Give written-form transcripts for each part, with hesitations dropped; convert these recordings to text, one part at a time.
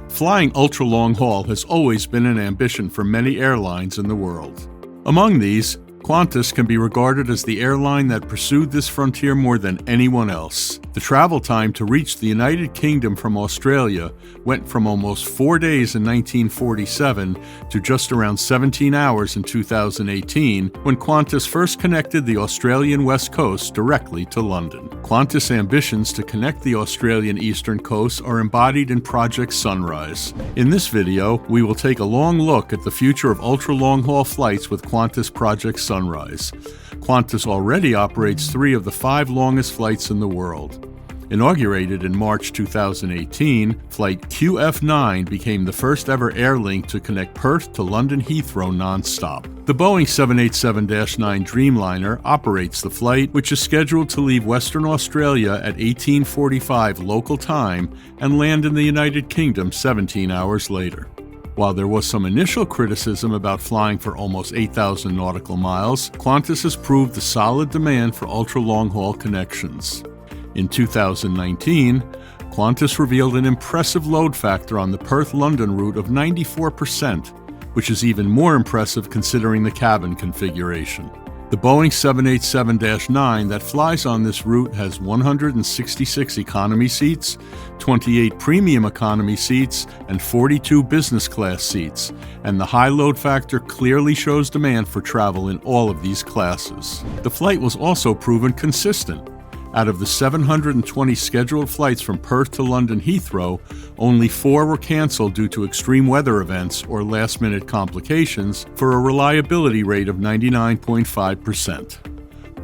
Flying ultra-long haul has always been an ambition for many airlines in the world. Among these, Qantas can be regarded as the airline that pursued this frontier more than anyone else. The travel time to reach the United Kingdom from Australia went from almost 4 days in 1947 to just around 17 hours in 2018 when Qantas first connected the Australian West Coast directly to London. Qantas' ambitions to connect the Australian Eastern Coast are embodied in Project Sunrise. In this video, we will take a long look at the future of ultra-long-haul flights with Qantas Project Sunrise. Qantas already operates 3 of the 5 longest flights in the world. Inaugurated in March 2018, Flight QF9 became the first ever Airlink to connect Perth to London Heathrow non-stop. The Boeing 787-1000 Dreamliner operates the flight, which is scheduled to leave Western Australia at 18:45 local time and land in the United Kingdom 17 hours later. While there was some initial criticism about flying for almost 8,000 nautical miles, Qantas has proved the solid demand for ultra-long-haul connections. In 2019, Qantas revealed an impressive load factor on the Perth-London route of 94%, which is even more impressive considering the cabin configuration. The Boeing 787-9 that flies on this route has 166 economy seats, 28 premium economy seats, and 42 business class seats, and the high load factor clearly shows demand for travel in all of these classes. The flight was also proven consistent. Out of the 720 scheduled flights from Perth to London Heathrow, only 4 were canceled due to extreme weather events or last-minute complications for a reliability rate of 99.5%.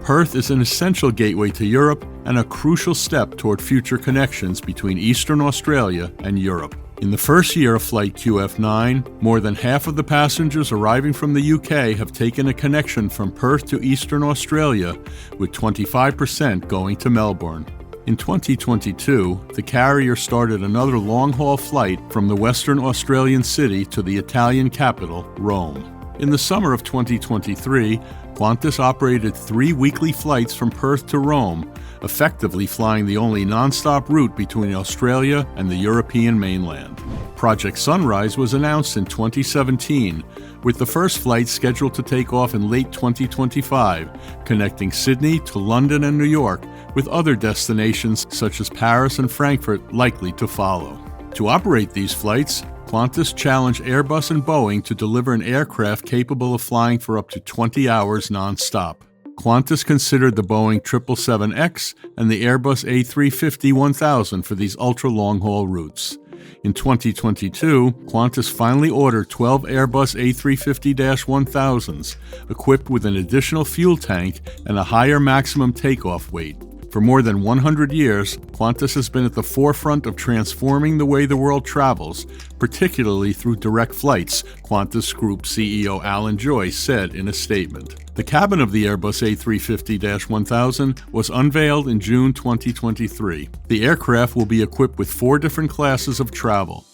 Perth is an essential gateway to Europe and a crucial step toward future connections between Eastern Australia and Europe. In the first year of Flight QF9, more than half of the passengers arriving from the UK have taken a connection from Perth to Eastern Australia, with 25% going to Melbourne. In 2022, the carrier started another long-haul flight from the Western Australian city to the Italian capital, Rome. In the summer of 2023, Qantas operated 3 weekly flights from Perth to Rome, effectively flying the only non-stop route between Australia and the European mainland. Project Sunrise was announced in 2017, with the first flight scheduled to take off in late 2025, connecting Sydney to London and New York, with other destinations such as Paris and Frankfurt likely to follow. To operate these flights, Qantas challenged Airbus and Boeing to deliver an aircraft capable of flying for up to 20 hours non-stop. Qantas considered the Boeing 777X and the Airbus A350-1000 for these ultra-long-haul routes. In 2022, Qantas finally ordered 12 Airbus A350-1000s, equipped with an additional fuel tank and a higher maximum takeoff weight. For more than 100 years, Qantas has been at the forefront of transforming the way the world travels, particularly through direct flights, Qantas Group CEO Alan Joyce said in a statement. The cabin of the Airbus A350-1000 was unveiled in June 2023. The aircraft will be equipped with 4 different classes of travel.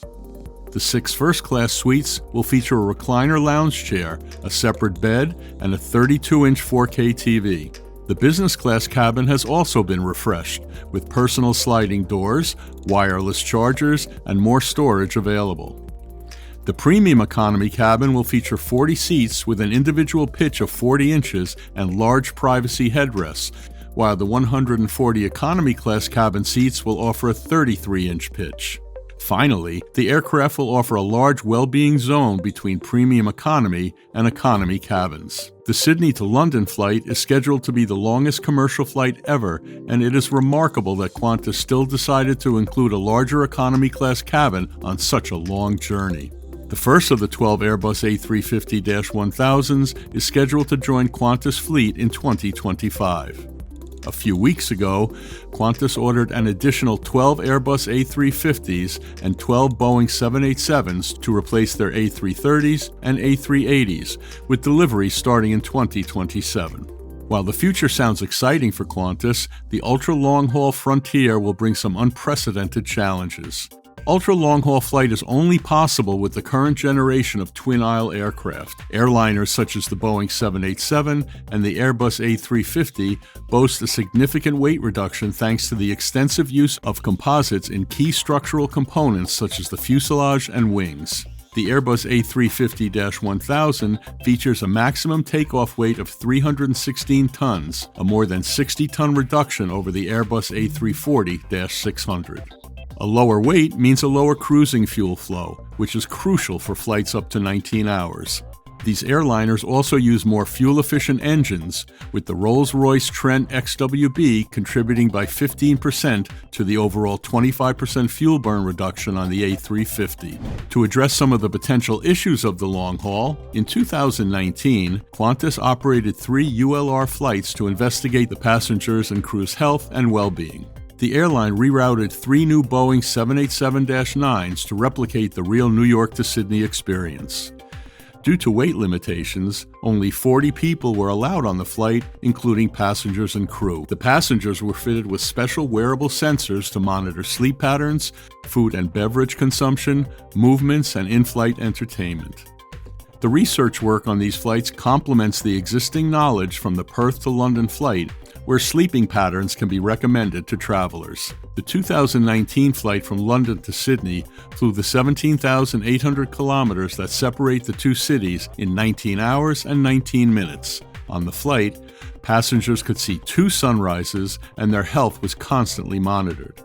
The 6 first-class suites will feature a recliner lounge chair, a separate bed, and a 32-inch 4K TV. The business class cabin has also been refreshed, with personal sliding doors, wireless chargers, and more storage available. The premium economy cabin will feature 40 seats with an individual pitch of 40 inches and large privacy headrests, while the 140 economy class cabin seats will offer a 33-inch pitch. Finally, the aircraft will offer a large well-being zone between premium economy and economy cabins. The Sydney to London flight is scheduled to be the longest commercial flight ever, and it is remarkable that Qantas still decided to include a larger economy class cabin on such a long journey. The first of the 12 Airbus A350-1000s is scheduled to join Qantas' fleet in 2025. A few weeks ago, Qantas ordered an additional 12 Airbus A350s and 12 Boeing 787s to replace their A330s and A380s, with deliveries starting in 2027. While the future sounds exciting for Qantas, the ultra-long-haul frontier will bring some unprecedented challenges. Ultra-long-haul flight is only possible with the current generation of twin-aisle aircraft. Airliners such as the Boeing 787 and the Airbus A350 boast a significant weight reduction thanks to the extensive use of composites in key structural components such as the fuselage and wings. The Airbus A350-1000 features a maximum takeoff weight of 316 tons, a more than 60-ton reduction over the Airbus A340-600. A lower weight means a lower cruising fuel flow, which is crucial for flights up to 19 hours. These airliners also use more fuel-efficient engines, with the Rolls-Royce Trent XWB contributing by 15% to the overall 25% fuel burn reduction on the A350. To address some of the potential issues of the long haul, in 2019, Qantas operated 3 ULR flights to investigate the passengers' and crew's health and well-being. The airline rerouted 3 new Boeing 787-9s to replicate the real New York to Sydney experience. Due to weight limitations, only 40 people were allowed on the flight, including passengers and crew. The passengers were fitted with special wearable sensors to monitor sleep patterns, food and beverage consumption, movements, and in-flight entertainment. The research work on these flights complements the existing knowledge from the Perth to London flight, where sleeping patterns can be recommended to travelers. The 2019 flight from London to Sydney flew the 17,800 kilometers that separate the two cities in 19 hours and 19 minutes. On the flight, passengers could see 2 sunrises and their health was constantly monitored.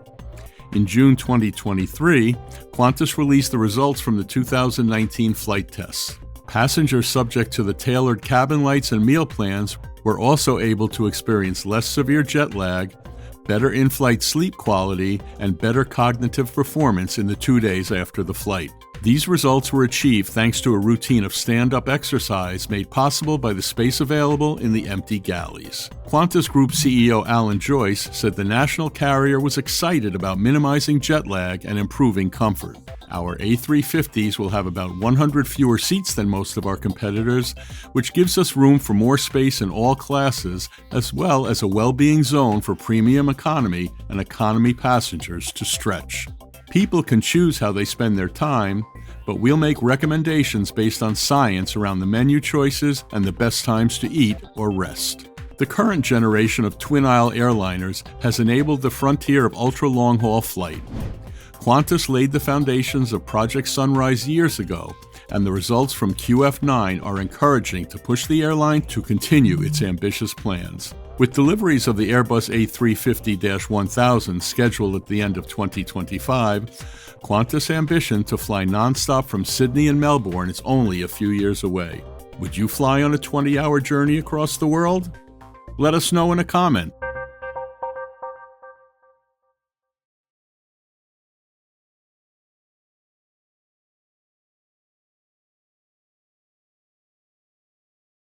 In June 2023, Qantas released the results from the 2019 flight tests. Passengers subject to the tailored cabin lights and meal plans were also able to experience less severe jet lag, better in-flight sleep quality, and better cognitive performance in the 2 days after the flight. These results were achieved thanks to a routine of stand-up exercise made possible by the space available in the empty galleys. Qantas Group CEO Alan Joyce said the national carrier was excited about minimizing jet lag and improving comfort. Our A350s will have about 100 fewer seats than most of our competitors, which gives us room for more space in all classes, as well as a well-being zone for premium economy and economy passengers to stretch. People can choose how they spend their time, but we'll make recommendations based on science around the menu choices and the best times to eat or rest. The current generation of twin-aisle airliners has enabled the frontier of ultra-long-haul flight. Qantas laid the foundations of Project Sunrise years ago, and the results from QF9 are encouraging to push the airline to continue its ambitious plans. With deliveries of the Airbus A350-1000 scheduled at the end of 2025, Qantas' ambition to fly nonstop from Sydney and Melbourne is only a few years away. Would you fly on a 20-hour journey across the world? Let us know in a comment.